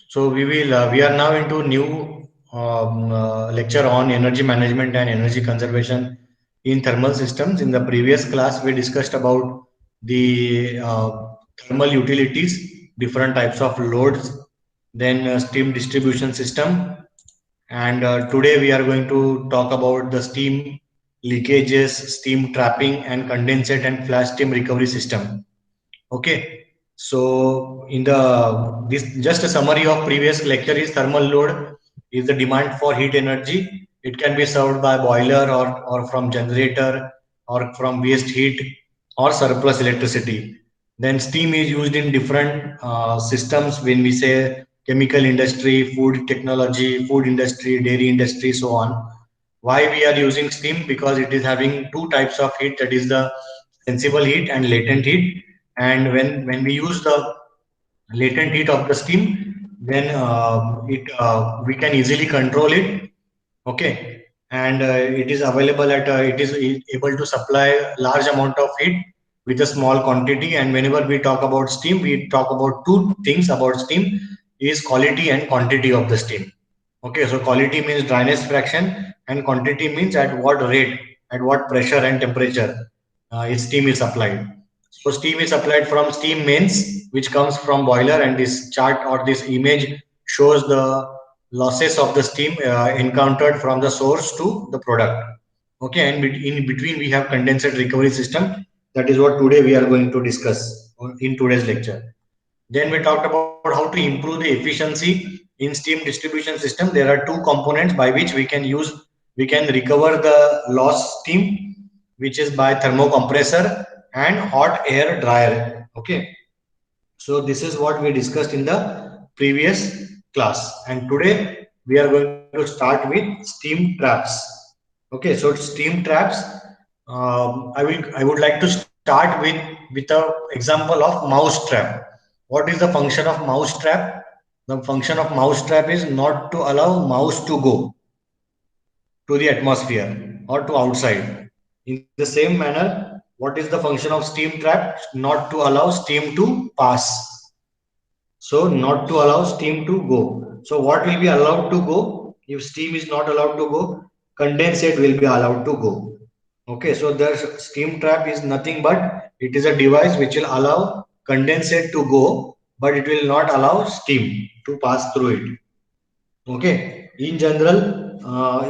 So we are now into new lecture on energy management and energy conservation in thermal systems. In the previous class, we discussed about the thermal utilities, different types of loads, then steam distribution system, and today we are going to talk about the steam leakages, steam trapping, and condensate and flash steam recovery system. Okay, so in the this just a summary of previous lecture is thermal load is the demand for heat energy. It can be served by boiler or from generator or from waste heat or surplus electricity. Then steam is used in different systems when we say chemical industry, food technology, food industry, dairy industry, so on. Why we are using steam? Because it is having two types of heat, that is the sensible heat and latent heat. And when we use the latent heat of the steam, then it we can easily control it. Okay, and it is available at it is able to supply large amount of heat with a small quantity. And whenever we talk about steam, we talk about two things about steam: is quality and quantity of the steam. Okay, so quality means dryness fraction, and quantity means at what rate, at what pressure and temperature steam is applied. So steam is applied from steam mains, which comes from boiler, and this chart or this image shows the losses of the steam encountered from the source to the product. Okay, and in between we have condensate recovery system. That is what today we are going to discuss in today's lecture. Then we talked about how to improve the efficiency in steam distribution system. There are two components by which we can recover the lost steam, which is by thermocompressor and hot air dryer. Okay, so this is what we discussed in the previous class, and today we are going to start with steam traps. Okay, so steam traps. I would like to start with a example of mouse trap. What is the function of mouse trap? The function of mouse trap is not to allow mouse to go to the atmosphere or to outside. In the same manner, what is the function of steam trap? Not to allow steam to pass. So not to allow steam to go. So what will be allowed to go? If steam is not allowed to go, condensate will be allowed to go. Okay, so the steam trap is nothing but it is a device which will allow condensate to go, but it will not allow steam to pass through it. Okay, in general,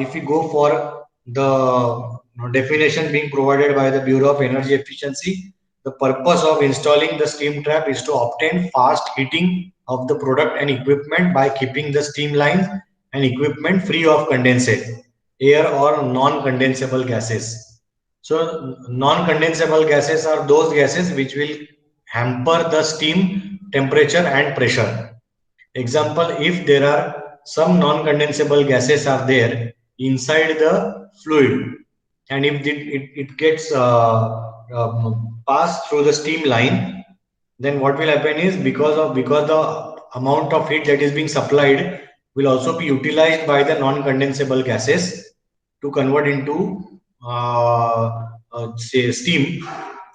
if we go for the definition being provided by the Bureau of Energy Efficiency, the purpose of installing the steam trap is to obtain fast heating of the product and equipment by keeping the steam lines and equipment free of condensate, air or non-condensable gases. So, non-condensable gases are those gases which will hamper the steam temperature and pressure. Example, if there are some non-condensable gases are there inside the fluid, and if it gets passed through the steam line, then what will happen is because the amount of heat that is being supplied will also be utilized by the non-condensable gases to convert into say steam,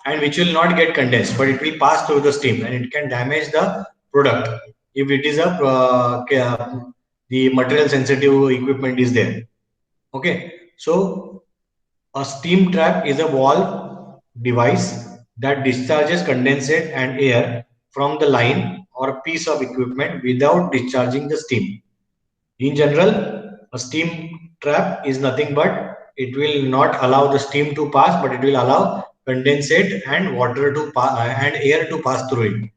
and which will not get condensed, but it will pass through the steam and it can damage the product if it is a the material sensitive equipment is there. Okay, so a steam trap is a valve device that discharges condensate and air from the line or piece of equipment without discharging the steam. In general, a steam trap is nothing but it will not allow the steam to pass, but it will allow condensate and water to and air to pass through it.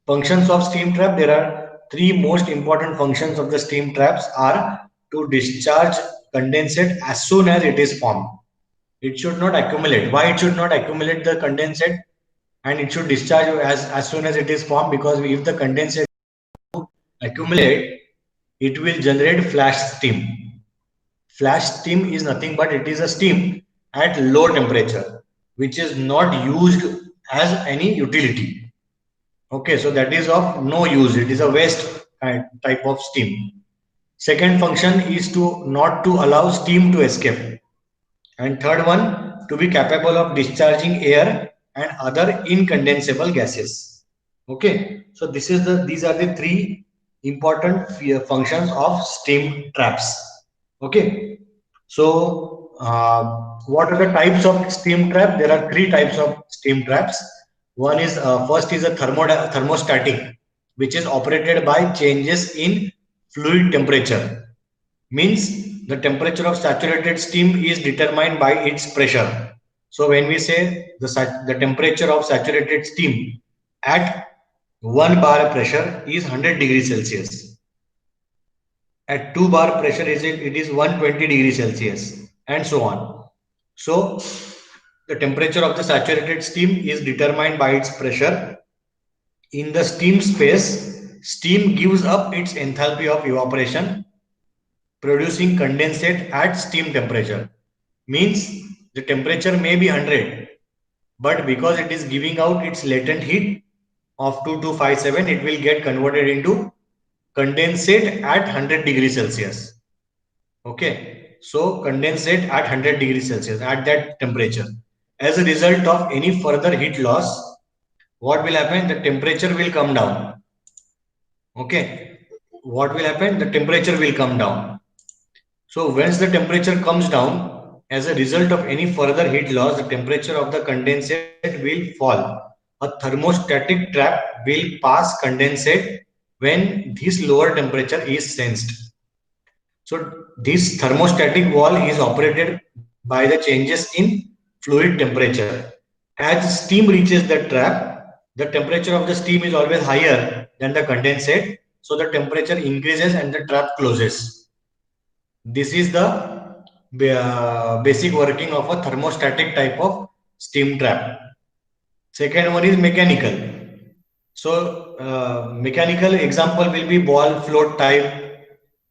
Functions of steam trap: there are three most important functions of the steam traps are to discharge condensate as soon as it is formed. It should not accumulate. Why it should not accumulate the condensate, and it should discharge as soon as it is formed? Because if the condensate accumulate, it will generate flash steam. Flash steam is nothing but it is a steam at low temperature, which is not used as any utility. Okay, so that is of no use. It is a waste type of steam. Second function is to not to allow steam to escape. And third one, to be capable of discharging air and other incondensable gases. Okay, so these are the three important functions of steam traps. Okay, so what are the types of steam trap? There are three types of steam traps. One is first is a thermostatic, which is operated by changes in fluid temperature. Means the temperature of saturated steam is determined by its pressure. So when we say the temperature of saturated steam at 1 bar pressure is 100 degrees Celsius. At 2 bar pressure it is 120 degrees Celsius, and so on. So the temperature of the saturated steam is determined by its pressure. In the steam space, steam gives up its enthalpy of evaporation, producing condensate at steam temperature. Means the temperature may be 100, but because it is giving out its latent heat of 2257, it will get converted into condensate at 100 degrees Celsius. Okay, so condensate at 100 degrees Celsius at that temperature. As a result of any further heat loss, what will happen? The temperature will come down. Okay, what will happen? The temperature will come down. So once the temperature comes down, as a result of any further heat loss, the temperature of the condensate will fall. A thermostatic trap will pass condensate when this lower temperature is sensed. So this thermostatic wall is operated by the changes in fluid temperature. As steam reaches the trap, the temperature of the steam is always higher than the condensate. So the temperature increases and the trap closes. This is the basic working of a thermostatic type of steam trap. Second one is mechanical. So mechanical example will be ball float type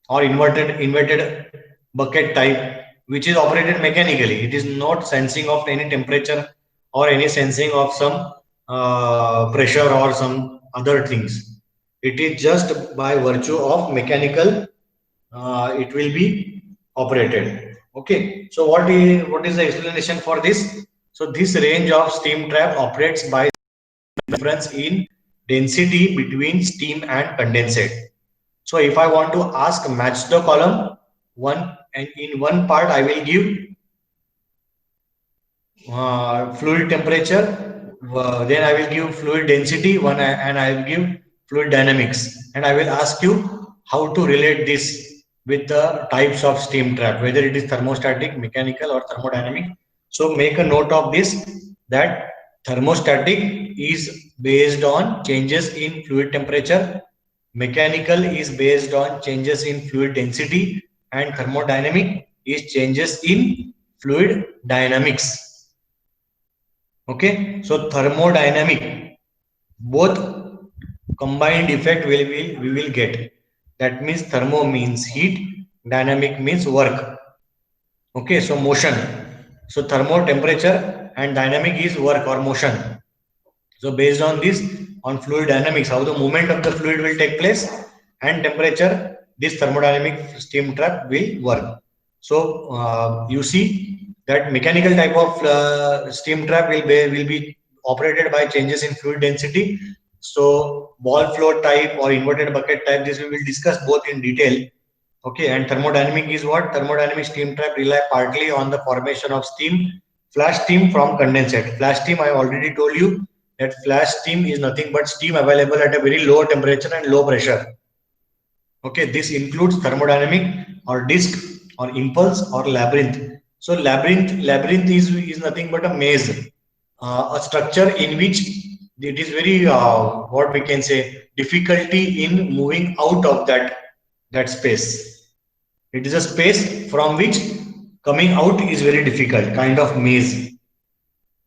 or inverted bucket type, which is operated mechanically. It is not sensing of any temperature or any sensing of some pressure or some other things. It is just by virtue of mechanical, it will be operated. Okay, so what is the explanation for this? So this range of steam trap operates by difference in density between steam and condensate. So if I want to ask match the column, one and in one part I will give fluid temperature, then I will give fluid density one, and I will give fluid dynamics, and I will ask you how to relate this with the types of steam trap, whether it is thermostatic, mechanical, or thermodynamic. So make a note of this, that thermostatic is based on changes in fluid temperature, mechanical is based on changes in fluid density, and thermodynamic is changes in fluid dynamics. Okay, so thermodynamic, both combined effect we will get. That means thermo means heat, dynamic means work. Okay, so motion. So thermo temperature and dynamic is work or motion. So based on this, on fluid dynamics, how the movement of the fluid will take place, and temperature, this thermodynamic steam trap will work. So you see that mechanical type of steam trap will be operated by changes in fluid density. So ball flow type or inverted bucket type, this we will discuss both in detail. Okay, and thermodynamic is what? Thermodynamic steam trap rely partly on the formation of steam, flash steam from condensate. Flash steam, I already told you that flash steam is nothing but steam available at a very low temperature and low pressure. Okay, this includes thermodynamic or disk or impulse or labyrinth. So labyrinth is nothing but a maze, a structure in which it is very what we can say difficulty in moving out of that space. It is a space from which coming out is very difficult, kind of maze.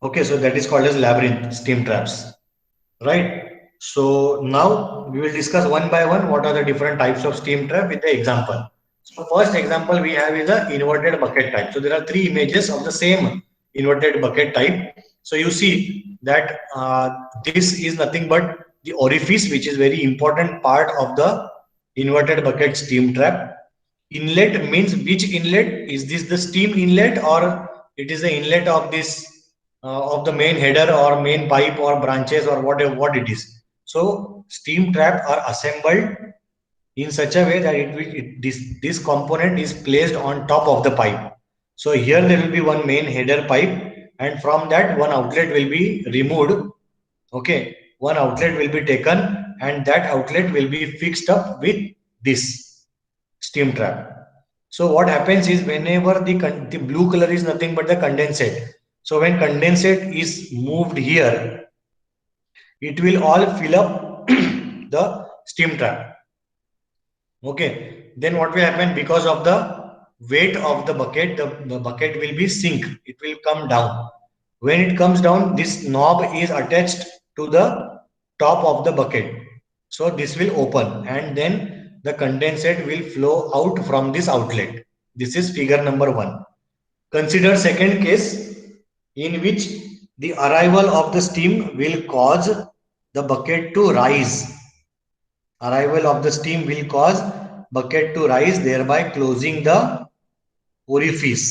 Okay, so that is called as labyrinth steam traps, right? So now we will discuss one by one what are the different types of steam trap with the example. So first example we have is the inverted bucket type. So there are three images of the same inverted bucket type. So you see that this is nothing but the orifice, which is very important part of the inverted bucket steam trap. Inlet means which inlet? Is this the steam inlet, or it is the inlet of this of the main header or main pipe or branches or whatever what it is? So steam trap are assembled in such a way that this component is placed on top of the pipe. So here there will be one main header pipe, and from that one outlet will be removed. Okay, one outlet will be taken, and that outlet will be fixed up with this steam trap. So what happens is whenever the blue color is nothing but the condensate. So when condensate is moved here, it will all fill up the steam trap. Okay, then what will happen? Because of the weight of the bucket, the bucket will be sink. It will come down. When it comes down, this knob is attached to the top of the bucket. So this will open, and then the condensate will flow out from this outlet. This is figure number 1. Consider second case in which the arrival of the steam will cause the bucket to rise. Arrival of the steam will cause bucket to rise, thereby closing the orifice.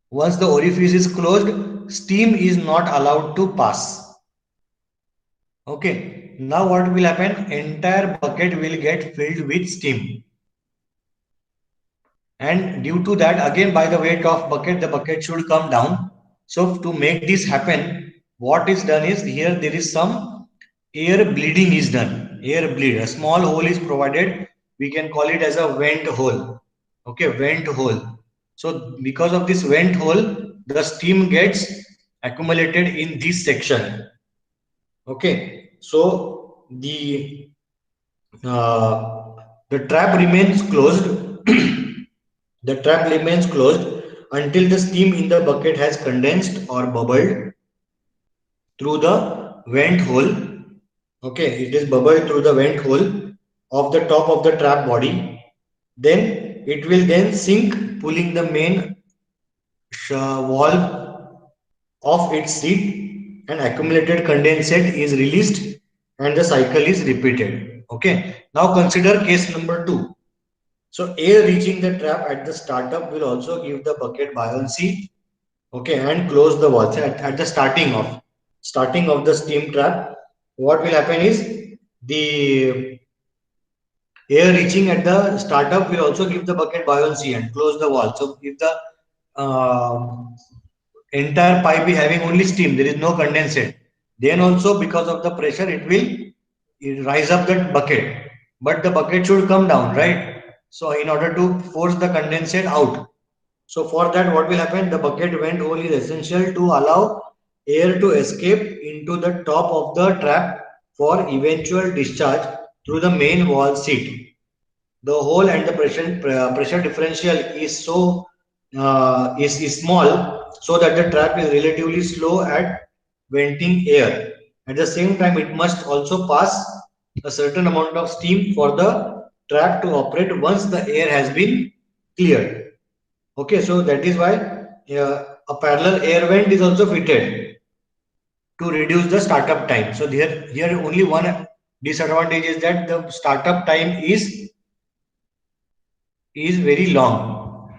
Once the orifice is closed, steam is not allowed to pass. Okay, now what will happen? Entire bucket will get filled with steam. And due to that, again by the weight of bucket, the bucket should come down. So to make this happen, what is done is here there is some air bleeding is done. Air bleed, a small hole is provided. We can call it as a vent hole. Okay, vent hole. So because of this vent hole, the steam gets accumulated in this section. Okay, so the trap remains closed. The trap remains closed until the steam in the bucket has condensed or bubbled through the vent hole. Okay, it is bubbled through the vent hole of the top of the trap body. Then it will then sink, pulling the main valve of its seat, and accumulated condensate is released and the cycle is repeated. Okay, now consider case number 2. So air reaching the trap at the startup will also give the bucket buoyancy, okay, and close the valve. At the starting of the steam trap, what will happen is the air reaching at the startup will also give the bucket buoyancy and close the valve. So if the entire pipe is having only steam, there is no condensate, then also because of the pressure it will rise up that bucket, but the bucket should come down, right? So in order to force the condensate out, so for that what will happen, the bucket vent hole is essential to allow air to escape into the top of the trap for eventual discharge through the main valve seat. The hole and the pressure differential is is small, so that the trap is relatively slow at venting air. At the same time, it must also pass a certain amount of steam for the trap to operate once the air has been cleared. Okay, so that is why a parallel air vent is also fitted to reduce the startup time. So here only one disadvantage is that the startup time is very long.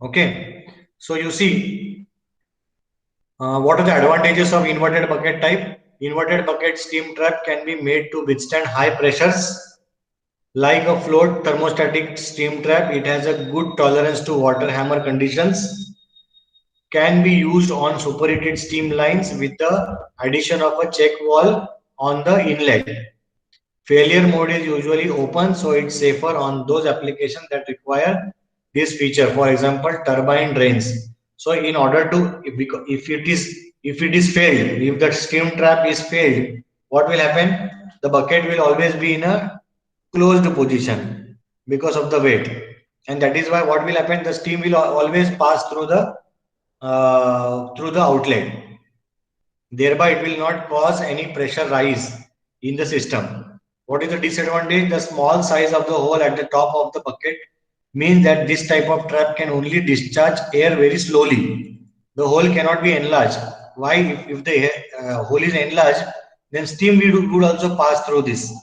Okay, so you see, what are the advantages of inverted bucket type? Inverted bucket steam trap can be made to withstand high pressures. Like a float thermostatic steam trap, it has a good tolerance to water hammer conditions. Can be used on superheated steam lines with the addition of a check valve on the inlet. Failure mode is usually open, so it's safer on those applications that require this feature. For example, turbine drains. So in order to, if it is failed, if the steam trap is failed, what will happen? The bucket will always be in a closed position because of the weight, and that is why what will happen? The steam will always pass through the outlet. Thereby, it will not cause any pressure rise in the system. What is the disadvantage? The small size of the hole at the top of the bucket means that this type of trap can only discharge air very slowly. The hole cannot be enlarged. Why? If the hole is enlarged, then steam would also pass through this.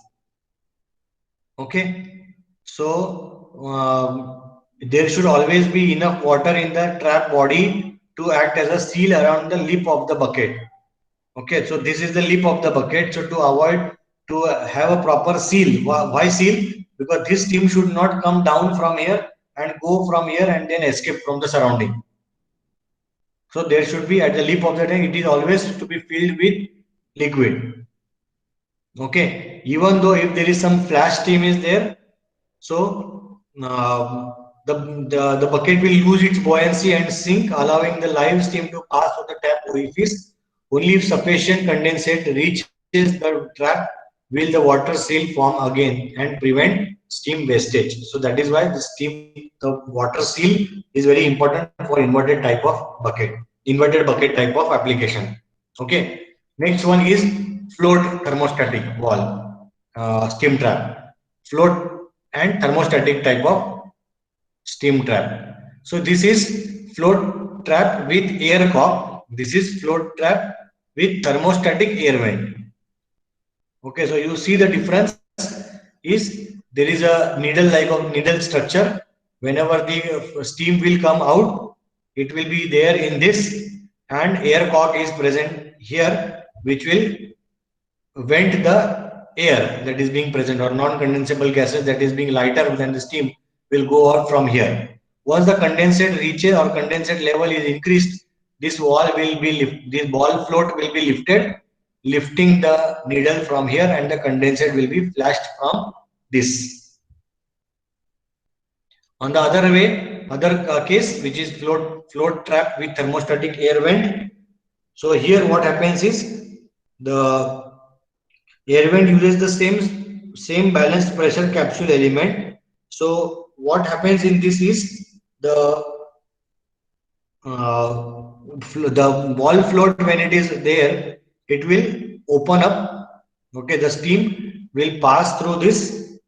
Okay. So there should always be enough water in the trap body to act as a seal around the lip of the bucket. Okay, so this is the lip of the bucket. So to avoid to have a proper seal, why seal? because this steam should not come down from here and go from here and then escape from the surrounding. So there should be, at the lip of the tank, it is always to be filled with liquid. Okay, even though if there is some flash steam is there, so the bucket will lose its buoyancy and sink, allowing the live steam to pass through the tap orifice. Only if sufficient condensate reaches the trap will the water seal form again and prevent steam wastage. So that is why the water seal is very important for inverted bucket type of application. Okay. Next one is float thermostatic wall, steam trap. Float and thermostatic type of steam trap. So this is float trap with air cock. This is float trap with thermostatic air vent. Okay, so you see the difference is there is a needle structure. Whenever the steam will come out, it will be there in this, and air cock is present here, which will vent the air that is being present, or non-condensable gases that is being lighter than the steam will go out from here. Once the condensate reaches or condensate level is increased, this this ball float will be lifted, lifting the needle from here, and the condensate will be flashed from this. On the other case, which is float trap with thermostatic air vent. So here what happens is the air vent uses the same balanced pressure capsule element. So what happens in this is the the ball float, when it is there, it will open up. Okay, the steam will pass through this.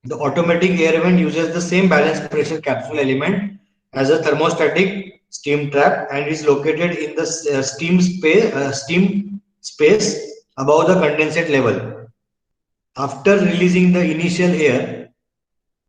The automatic air vent uses the same balanced pressure capsule element as a thermostatic steam trap and is located in the steam space above the condensate level. After releasing the initial air,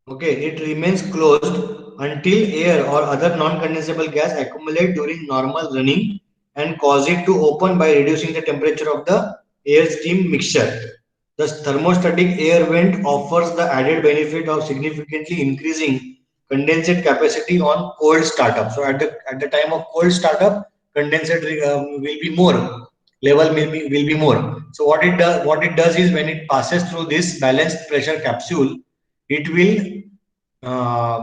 okay, it remains closed until air or other non-condensable gas accumulate during normal running and cause it to open by reducing the temperature of the air-steam mixture. The thermostatic air vent offers the added benefit of significantly increasing condensate capacity on cold startup. So at the time of cold startup, condensate will be more, level will be more. So what it does is, when it passes through this balanced pressure capsule, it will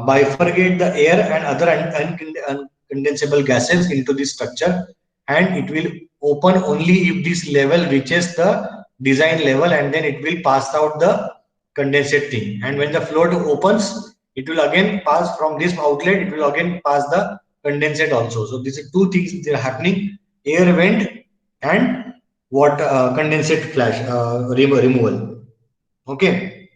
bifurcate the air and other uncondensable gases into this structure, and it will open only if this level reaches the design level, and then it will pass out the condensate thing. And when the float opens, it will again pass from this outlet, it will again pass the condensate also. So these are two things that are happening: air vent and what condensate flash removal. Okay,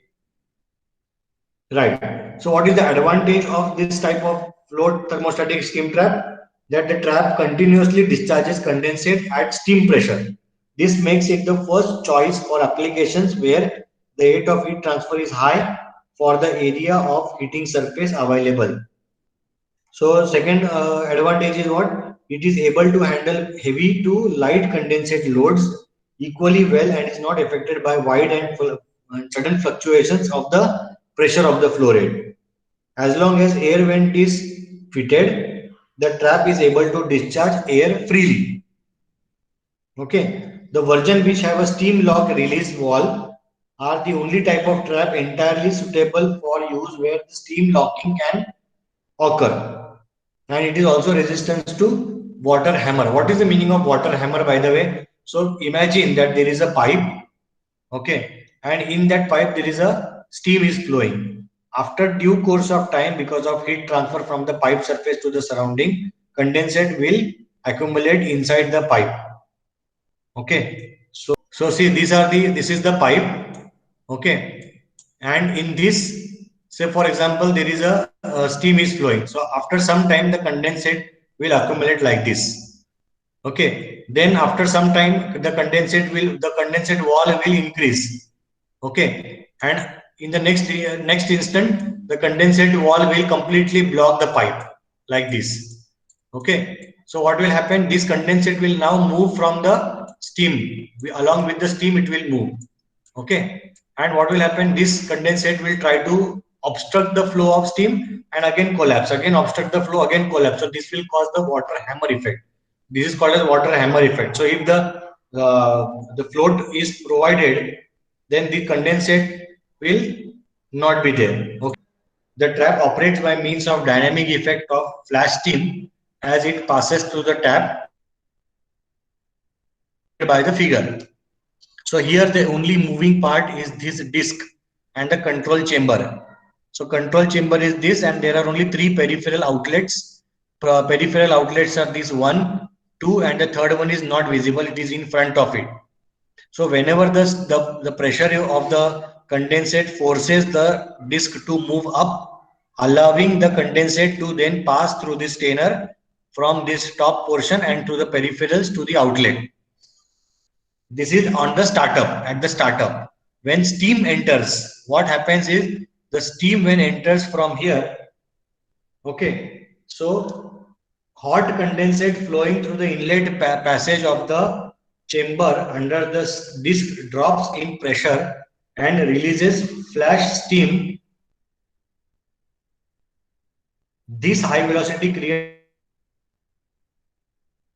right. So what is the advantage of this type of float thermostatic steam trap? That the trap continuously discharges condensate at steam pressure. This makes it the first choice for applications where the rate of heat transfer is high for the area of heating surface available. So second advantage is what? It is able to handle heavy to light condensate loads equally well and is not affected by wide and sudden fluctuations of the pressure of the flow rate. As long as air vent is fitted, the trap is able to discharge air freely. Okay, the version which have a steam lock release valve are the only type of trap entirely suitable for use where the steam locking can occur, and it is also resistance to water hammer. What is the meaning of water hammer, by the way? So imagine that there is a pipe, okay, and in that pipe there is a steam is flowing. After due course of time, because of heat transfer from the pipe surface to the surrounding, condensate will accumulate inside the pipe. Okay, so see, this is the pipe. Okay, and in this, say for example, there is a steam is flowing. So after some time, the condensate will accumulate like this. Okay, then after some time, the condensate wall will increase. Okay, and in the next instant, the condensate wall will completely block the pipe like this. Okay, so what will happen? This condensate will now move from the steam. Along with the steam, it will move. Okay, and what will happen, this condensate will try to obstruct the flow of steam and again collapse, again obstruct the flow, again collapse. So this will cause the water hammer effect. This is called as water hammer effect. So if the float is provided, then the condensate will not be there. Okay. The trap operates by means of dynamic effect of flash steam as it passes through the tap by the figure. So here the only moving part is this disc and the control chamber. So control chamber is this, and there are only three peripheral outlets. Peripheral outlets are this one, two, and the third one is not visible. It is in front of it. So whenever the pressure of the condensate forces the disc to move up, allowing the condensate to then pass through this strainer from this top portion and to the peripherals to the outlet. This is on the startup, at the startup. When steam enters, what happens is the steam when enters from here, okay, so hot condensate flowing through the inlet passage of the chamber under the disc drops in pressure and releases flash steam. This high velocity creates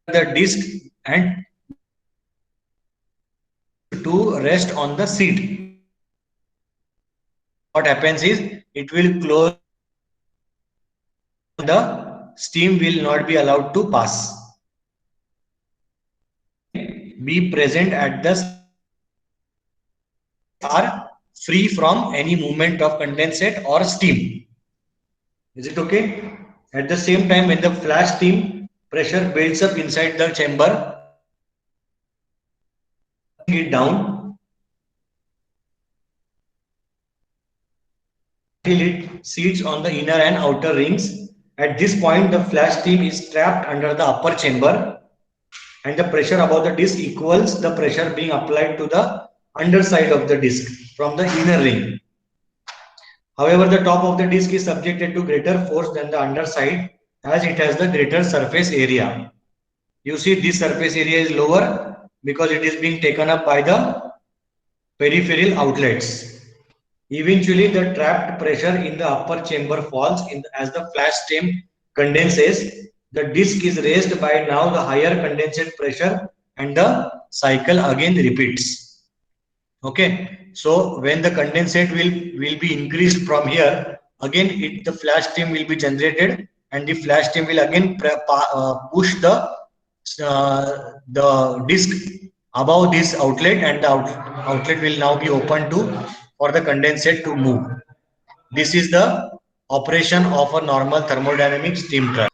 the disc and to rest on the seat. What happens is it will close, the steam will not be allowed to pass. Be present at the are free from any movement of condensate or steam. Is it okay? At the same time, when the flash steam pressure builds up inside the chamber, it down till it seats on the inner and outer rings. At this point, the flash steam is trapped under the upper chamber, and the pressure above the disc equals the pressure being applied to the underside of the disc from the inner ring. However, the top of the disc is subjected to greater force than the underside as it has the greater surface area. You see, this surface area is lower because it is being taken up by the peripheral outlets. Eventually, the trapped pressure in the upper chamber falls as the flash steam condenses. The disc is raised by now the higher condensate pressure and the cycle again repeats. Okay, so when the condensate will be increased from here, again the flash steam will be generated, and the flash steam will again push the disc above this outlet, and the outlet will now be open for the condensate to move. This is the operation of a normal thermodynamic steam trap.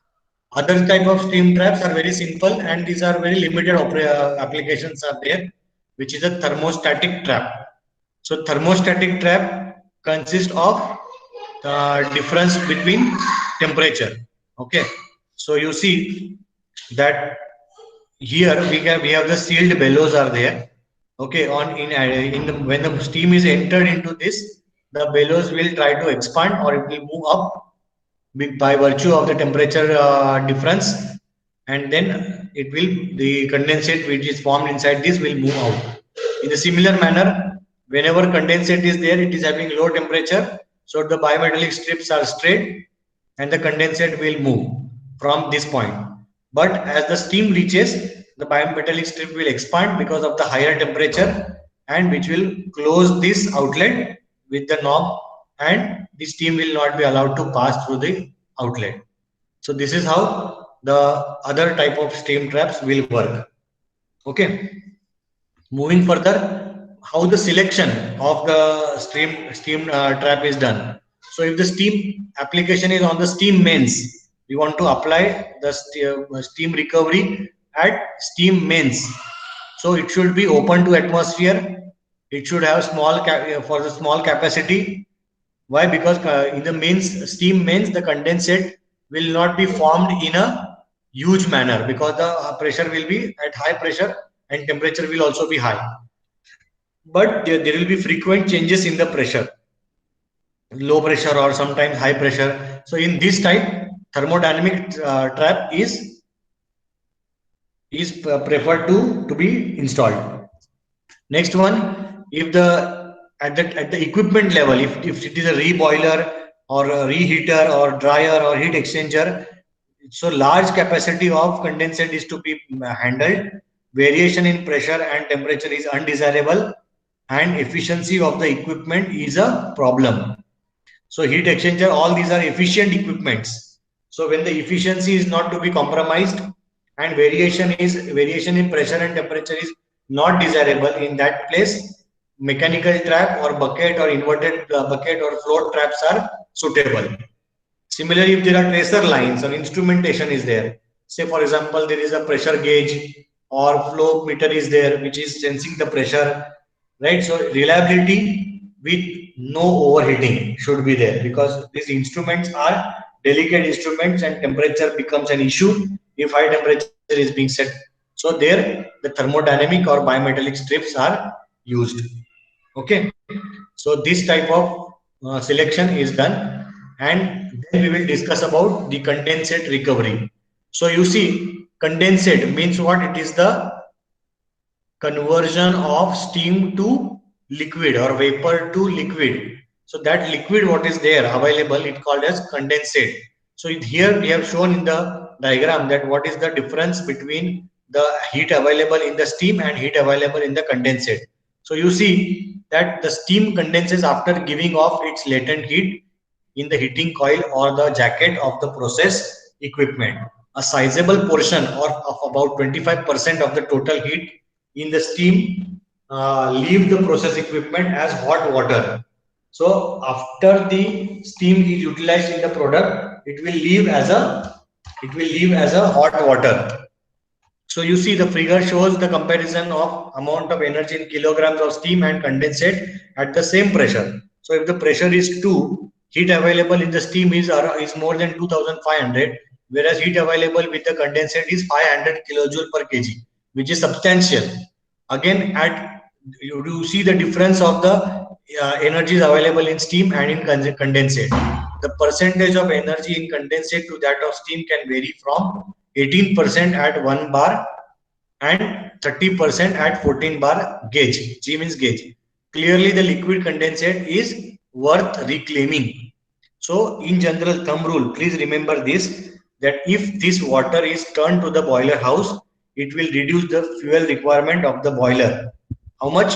Other type of steam traps are very simple, and these are very limited applications are there, which is a thermostatic trap. So thermostatic trap consists of the difference between temperature. Okay, so you see that here we have the sealed bellows are there. Okay, when the steam is entered into this, the bellows will try to expand or it will move up by virtue of the temperature difference, and then the condensate which is formed inside this will move out. In a similar manner, whenever condensate is there, it is having low temperature, so the bimetallic strips are straight and the condensate will move from this point. But as the steam reaches, the bimetallic strip will expand because of the higher temperature, and which will close this outlet with the knob, and the steam will not be allowed to pass through the outlet. So this is how the other type of steam traps will work. Okay. Moving further, how the selection of the steam trap is done. So if the steam application is on the steam mains, we want to apply the steam recovery at steam mains. So it should be open to atmosphere. It should have for the small capacity. Why? Because in the steam mains, the condensate will not be formed in a huge manner because the pressure will be at high pressure and temperature will also be high. But there will be frequent changes in the pressure, low pressure or sometimes high pressure. So in this type, thermodynamic trap is preferred to be installed. Next one, if the at the equipment level, if it is a reboiler or a reheater or dryer or heat exchanger, so large capacity of condensate is to be handled. Variation in pressure and temperature is undesirable, and efficiency of the equipment is a problem. So heat exchanger, all these are efficient equipments. So when the efficiency is not to be compromised and variation in pressure and temperature is not desirable, in that place mechanical trap or bucket or inverted bucket or float traps are suitable. Similarly, if there are tracer lines or instrumentation is there, say for example there is a pressure gauge or flow meter is there which is sensing the pressure, right? So reliability with no overheating should be there, because these instruments are delicate instruments and temperature becomes an issue if high temperature is being set. So there the thermodynamic or bimetallic strips are used. Okay, so this type of selection is done, and then we will discuss about the condensate recovery. So you see, condensate means what? It is the conversion of steam to liquid or vapor to liquid. So that liquid what is there available, it called as condensate. So here we have shown in the diagram that what is the difference between the heat available in the steam and heat available in the condensate. So you see that the steam condenses after giving off its latent heat in the heating coil or the jacket of the process equipment. A sizable portion or of about 25% of the total heat in the steam leave the process equipment as hot water. So after the steam is utilized in the product, it will leave as a hot water. So you see the figure shows the comparison of amount of energy in kilograms of steam and condensate at the same pressure. So if the pressure is 2, heat available in the steam is more than 2500, whereas heat available with the condensate is 500 kilojoule per kg, which is substantial. Again, at you see the difference of the energies available in steam and in condensate. The percentage of energy in condensate to that of steam can vary from 18% at 1 bar and 30% at 14 bar gauge. G means gauge. Clearly, the liquid condensate is worth reclaiming. So, in general, thumb rule, please remember this, that if this water is turned to the boiler house, it will reduce the fuel requirement of the boiler. How much?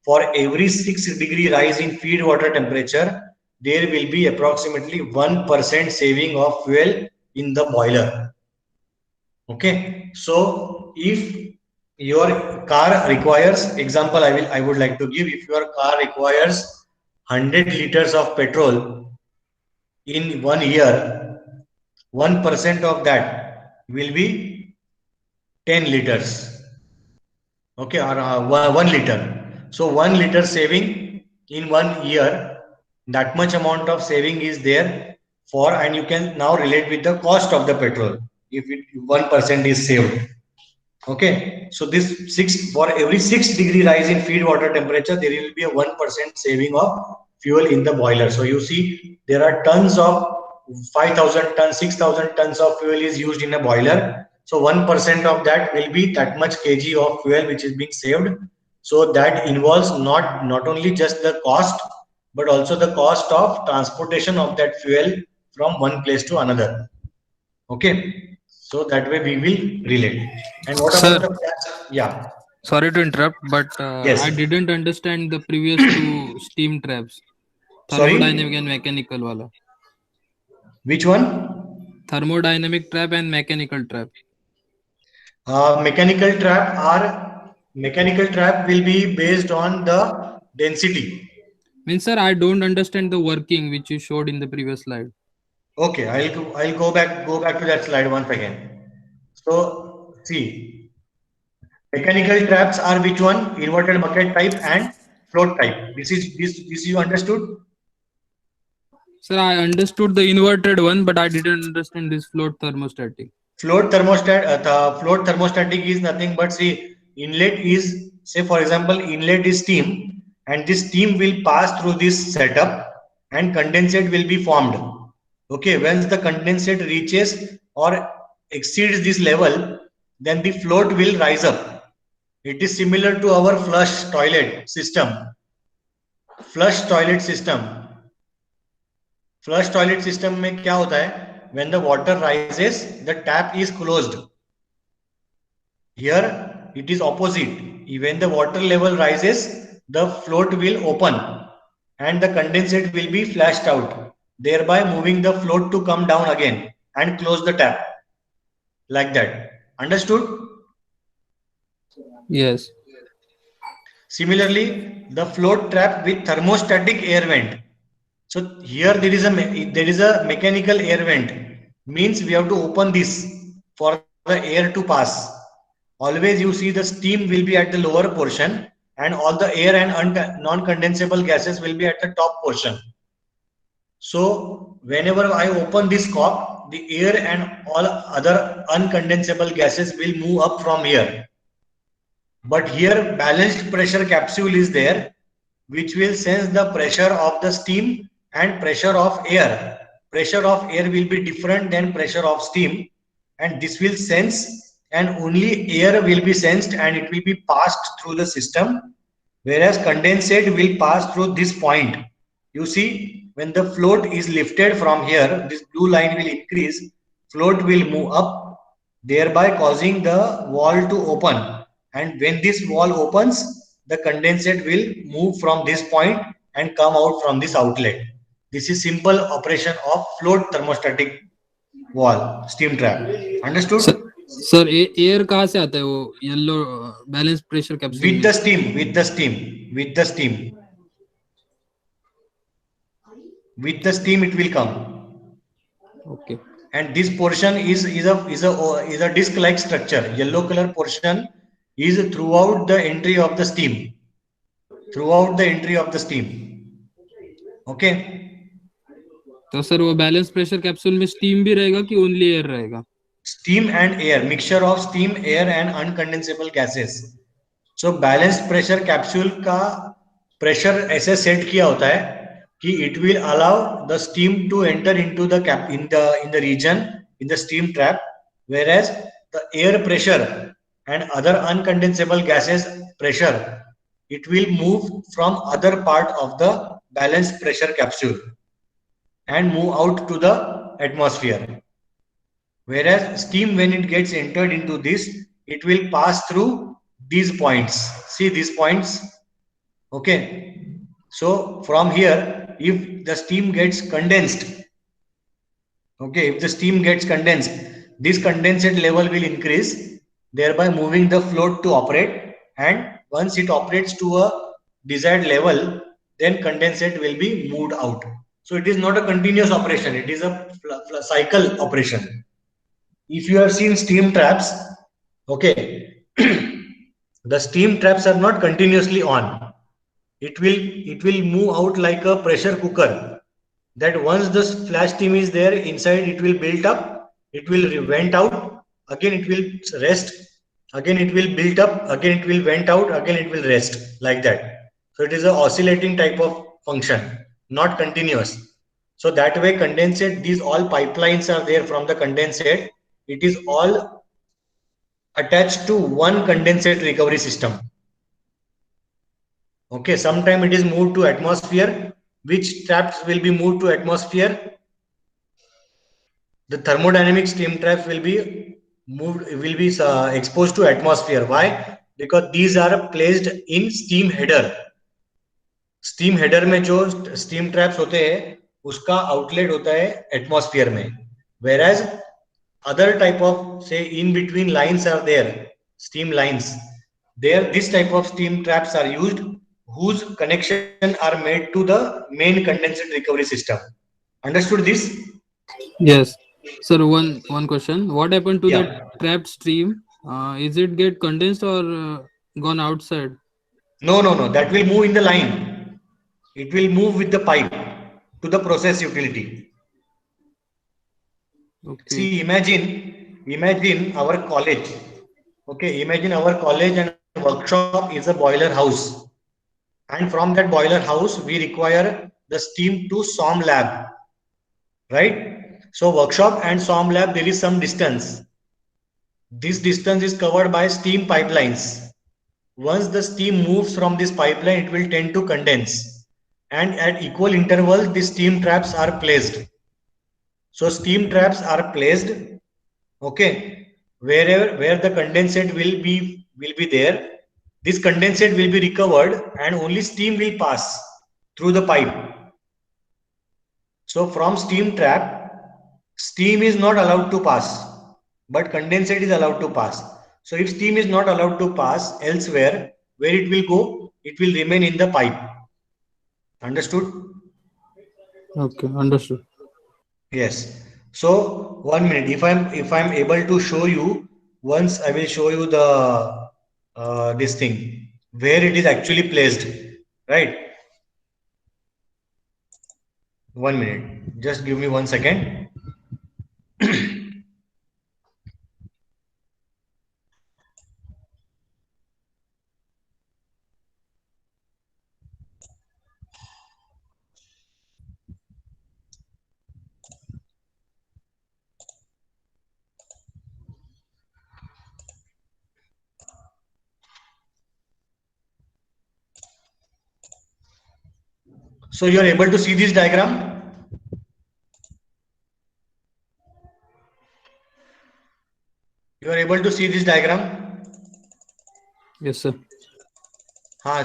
For every 6-degree rise in feed water temperature, there will be approximately 1% saving of fuel in the boiler. Okay, so if your car requires, example I would like to give, if your car requires 100 liters of petrol in 1 year, 1% of that will be 10 liters. Okay, or 1 liter. So 1 liter saving in 1 year, that much amount of saving is there for, and you can now relate with the cost of the petrol if 1% is saved. Okay, so this for every 6-degree rise in feed water temperature, there will be a 1% saving of fuel in the boiler. So you see, there are tons of 5,000 tons, 6,000 tons of fuel is used in a boiler. So 1% of that will be that much kg of fuel which is being saved. So that involves not only just the cost, but also the cost of transportation of that fuel from one place to another. Okay, so that way we will relate. And what about Sir, the yeah, sorry to interrupt, but I yes. didn't understand the previous two steam traps, thermodynamic Sorry, and mechanical wala. which one? Thermodynamic trap and mechanical trap. Mechanical trap are mechanical trap will be based on the density. Means, sir, I don't understand the working which you showed in the previous slide. Okay, I'll go back to that slide once again. So see, mechanical traps are which one? Inverted bucket type and float type. This you understood? Sir, I understood the inverted one, but I didn't understand this float thermostatic. Float thermostatic is nothing but, see, inlet is, say for example, inlet is steam, and this steam will pass through this setup and condensate will be formed. Okay, once the condensate reaches or exceeds this level, then the float will rise up. It is similar to our flush toilet system. Flush toilet system में क्या होता है? When the water rises, the tap is closed. Here it is opposite. When the water level rises, the float will open and the condensate will be flashed out, thereby moving the float to come down again and close the tap. Like that. Understood? Yes. Similarly, the float trap with thermostatic air vent. So here there is a mechanical air vent. Means we have to open this for the air to pass. Always you see the steam will be at the lower portion and all the air and non-condensable gases will be at the top portion. So whenever I open this cork, the air and all other uncondensable gases will move up from here. But here balanced pressure capsule is there, which will sense the pressure of the steam and pressure of air. Pressure of air will be different than pressure of steam, and this will sense, and only air will be sensed and it will be passed through the system, whereas condensate will pass through this point. You see, when the float is lifted from here, this blue line will increase, float will move up, thereby causing the wall to open. And when this wall opens, the condensate will move from this point and come out from this outlet. This is simple operation of float thermostatic wall steam trap. Understood? Sir air कहाँ से आता है वो yellow balance pressure capsule With the steam, with the steam, with the steam. With the steam it will come. Okay. And this portion is a disc like structure. Yellow color portion is throughout the entry of the steam. Throughout the entry of the steam. Okay. तो sir वो balance pressure capsule में steam भी रहेगा कि only air रहेगा? Steam and air, mixture of steam, air and uncondensable gases. So balanced pressure capsule का pressure ऐसे set किया होता है कि it will allow the steam to enter into the cap in the region in the steam trap, whereas the air pressure and other uncondensable gases pressure, it will move from other part of the balanced pressure capsule and move out to the atmosphere. Whereas steam, when it gets entered into this, it will pass through these points. See these points? Okay. So from here, if the steam gets condensed, okay, if the steam gets condensed, this condensate level will increase, thereby moving the float to operate. And once it operates to a desired level, then condensate will be moved out. So it is not a continuous operation, it is a cycle operation. If you have seen steam traps, okay, the steam traps are not continuously on. It will move out like a pressure cooker. That once the flash steam is there inside, it will build up, it will vent out, again it will rest, again it will build up, again it will vent out, again it will rest, like that. So it is an oscillating type of function, not continuous. So that way condensate, these all pipelines are there from the condensate. It is all attached to one condensate recovery system. Okay, sometime it is moved to atmosphere. Which traps will be moved to atmosphere? The thermodynamic steam traps will be moved, will be exposed to atmosphere. Why? Because these are placed in steam header. Steam header में जो steam traps होते हैं, उसका outlet होता है atmosphere में. Whereas other type of, say, in between lines are there, steam lines. There, this type of steam traps are used, whose connection are made to the main condensate recovery system. Understood this? Yes. Sir, one question. What happened to the trapped stream? Is it get condensed or gone outside? No. That will move in the line. It will move with the pipe to the process utility. Okay. See, imagine our college. Okay, imagine our college and workshop is a boiler house. And from that boiler house, we require the steam to SOM lab. Right? So workshop and SOM lab, there is some distance. This distance is covered by steam pipelines. Once the steam moves from this pipeline, it will tend to condense. and at equal intervals the steam traps are placed. So steam traps are placed, okay, where the condensate will be there. This condensate will be recovered and only steam will pass through the pipe. So from steam trap, steam is not allowed to pass, but condensate is allowed to pass. So if steam is not allowed to pass elsewhere, where it will go? It will remain in the pipe. Understood? Okay, understood. Yes. So 1 minute. If I'm able to show you once, I will show you the this thing where it is actually placed. Right. 1 minute. Just give me 1 second. So you are able to see this diagram. You are able to see this diagram. Yes, sir.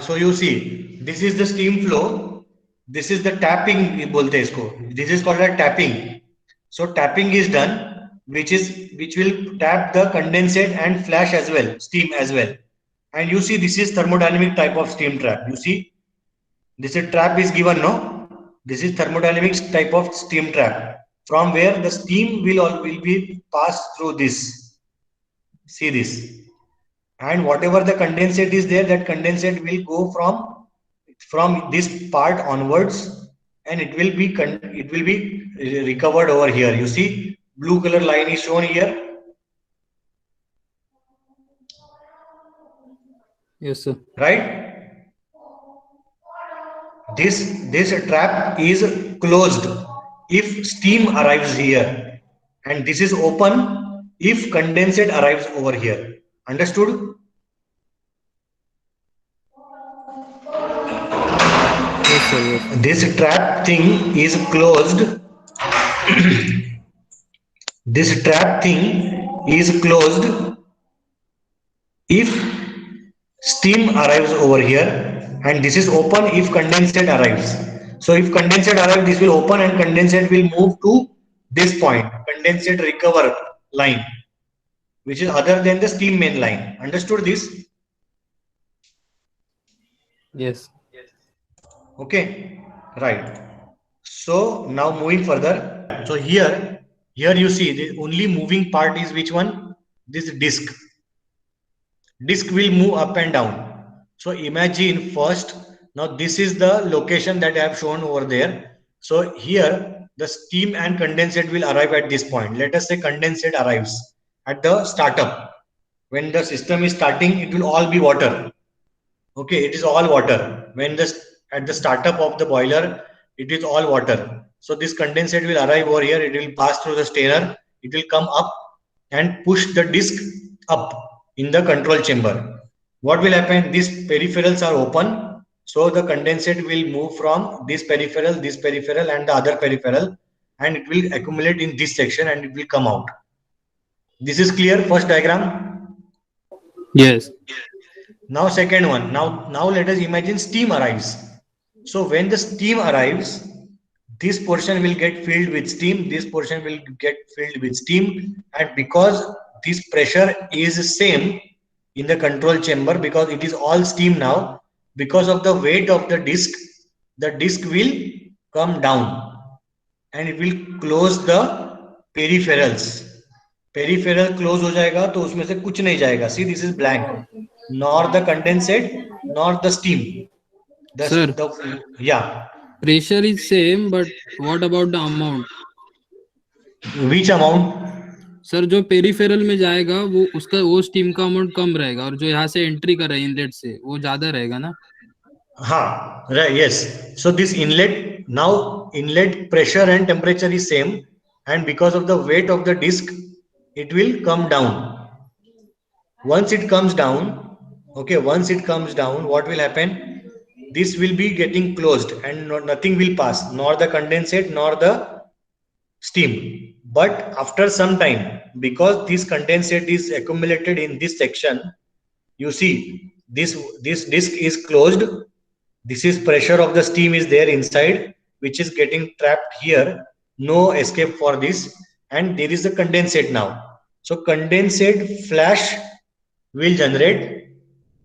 So you see, this is the steam flow. This is the tapping. बोलते हैं इसको. This is called a tapping. So tapping is done, which will tap the condensate and flash as well, steam as well. And you see, this is thermodynamic type of steam trap. You see, this is trap is given, no? This is thermodynamic type of steam trap, from where the steam will be passed through this. See this. And whatever the condensate is there, that condensate will go from this part onwards, and it will be recovered over here. You see, blue color line is shown here. Yes, sir. Right. This trap is closed if steam arrives here, and this is open if condensate arrives over here. Understood? Yes, sir. Yes. This trap thing is closed. This trap thing is closed if steam arrives over here, and this is open if condensate arrives. So if condensate arrives, this will open and condensate will move to this point, condensate recover line, which is other than the steam main line. Understood this? Yes. Okay, right. So now moving further. So here you see the only moving part is which one? This disc. Disc will move up and down. So imagine first, now this is the location that I have shown over there. So here the steam and condensate will arrive at this point. Let us say condensate arrives at the startup. When the system is starting, it will all be water. Okay, it is all water. When at the startup of the boiler, it is all water. So this condensate will arrive over here. It will pass through the strainer. It will come up and push the disc up in the control chamber. What will happen? These peripherals are open. So the condensate will move from this peripheral, and the other peripheral, and it will accumulate in this section and it will come out. This is clear, first diagram? Yes. Now second one. Now let us imagine steam arrives. So when the steam arrives, this portion will get filled with steam, this portion will get filled with steam, and because this pressure is same in the control chamber, because it is all steam now, because of the weight of the disc will come down and it will close the peripherals. Peripheral close हो जाएगा तो उसमें से कुछ नहीं जाएगा. See, this is blank. Nor the condensate, nor the steam. Sir, Yeah. pressure is same, but what about the amount? Which amount? Sir जो peripheral में जाएगा वो स्टीम का अमाउंट कम रहेगा, और जो यहाँ से एंट्री कर रहा है इनलेट से वो ज्यादा रहेगा ना? हाँ, right, yes. So this inlet pressure and temperature is same, and because of the weight of the disc, it will come down. Once it comes down, what will happen? this will be getting closed and nothing will pass, nor the condensate nor the steam. But after some time, because this condensate is accumulated in this section, you see this disc is closed. This is pressure of the steam is there inside, which is getting trapped here. No escape for this, and there is a condensate now. So condensate flash will generate,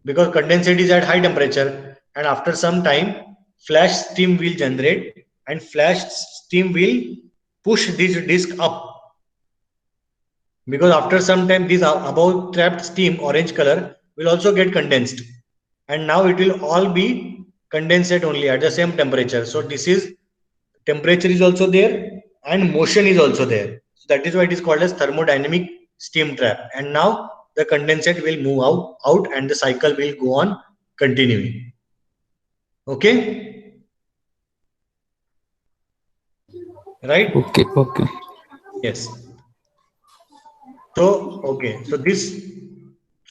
because condensate is at high temperature, and after some time flash steam will generate, and flash steam will push this disk up, because after some time this above trapped steam orange color will also get condensed, and now it will all be condensate only at the same temperature. So this is temperature is also there and motion is also there. So that is why it is called as thermodynamic steam trap. And now the condensate will move out and the cycle will go on continuing. Okay, right? Okay. Okay. Yes. So okay, so this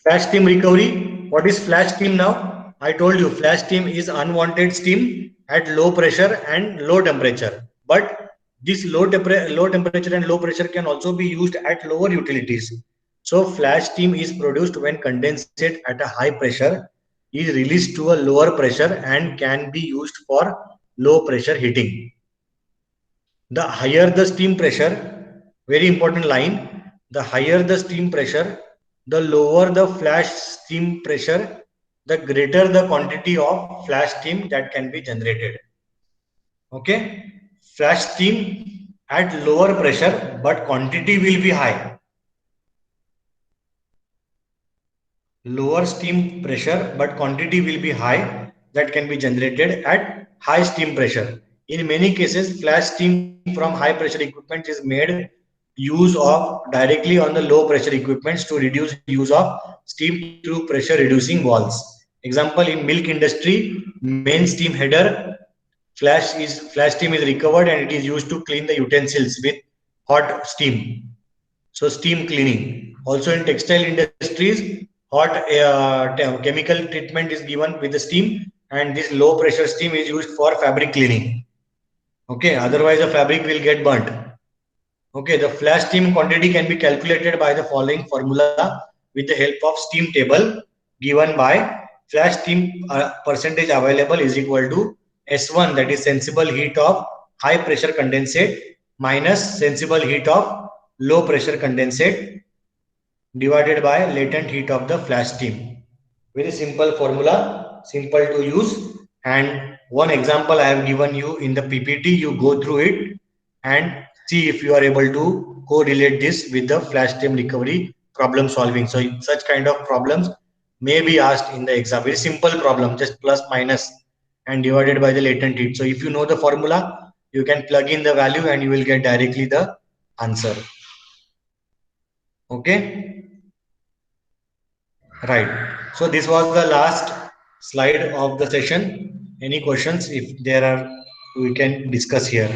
flash steam recovery. What is flash steam now? I told you flash steam is unwanted steam at low pressure and low temperature. But this low temperature and low pressure can also be used at lower utilities. So flash steam is produced when condensate at a high pressure is released to a lower pressure and can be used for low pressure heating. The higher the steam pressure, very important line, the higher the steam pressure, the lower the flash steam pressure, the greater the quantity of flash steam that can be generated. Okay, flash steam at lower pressure, but quantity will be high. Lower steam pressure, but quantity will be high, that can be generated at high steam pressure. In many cases, flash steam from high pressure equipment is made use of directly on the low pressure equipments to reduce use of steam through pressure reducing valves. Example, in milk industry, main steam header flash steam is recovered and it is used to clean the utensils with hot steam. So steam cleaning. Also in textile industries, hot chemical treatment is given with the steam, and this low pressure steam is used for fabric cleaning. Okay, otherwise the fabric will get burnt. Okay, the flash steam quantity can be calculated by the following formula with the help of steam table given by flash steam percentage available is equal to S1, that is sensible heat of high pressure condensate, minus sensible heat of low pressure condensate divided by latent heat of the flash steam. Very simple formula, simple to use, and one example I have given you in the PPT. You go through it and see if you are able to correlate this with the flash steam recovery problem solving. So such kind of problems may be asked in the exam. Very simple problem, just plus minus and divided by the latent heat. So if you know the formula, you can plug in the value and you will get directly the answer. Okay, right. So this was the last slide of the session. Any questions? If there are, we can discuss here.